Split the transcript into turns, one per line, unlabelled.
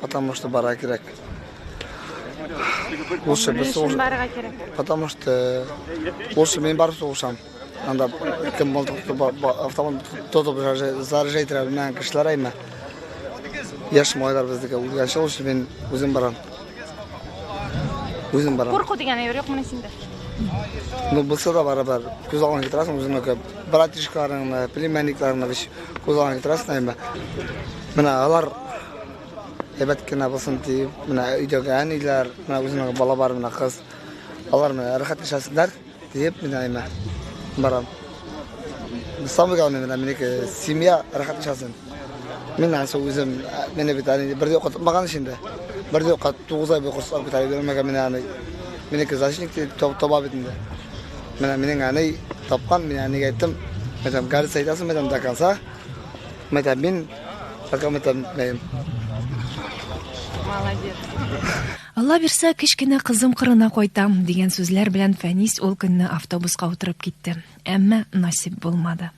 потому что бара керек. Лучше без соғыс.
Барға керек.
Потому что лучше мен барып соғысам. Анда кім болдықты автомат тотып заряжай тұрады мен кішілер айма. Яш майлар біздікі үлгенше лучше мен өзім барам. Өзім барам.
Қорқу деген ебір жоқ мұны сенде.
Ну, болса да бар. Көз алған кетірасың, өзіңе көп. Братишкаларыңа, племянникларыңа көз алған кетірасың, айма. Мына алар әбәткені болсын дейіп, мына үйдегі әнейлер, мына өзіңе бала бар, мына қыз. Алар мына рахат yaşasınlar deyip, мына айма барам. Самый главный, мына менекі семья рахат yaşasın. Мен әнсі өзім, мені біт әне бірде оқытып маған ішінде. Бірде оқат 9 ай бой құрсақ біт әне бермеге мені әне. Менекі защитникті тоба бітінде. Менің әне тапқан, мен әнеге айттым. Мәтем, гарис айтасың, мәтем даканса. Мәтем, мен рақаметем мәйім.
Молодец.
Алла берсе, кішкене қызым қырына қойтам деген сөзлер белән Фәнис ул көнне автобусқа утырып китте. Әмма насип булмады.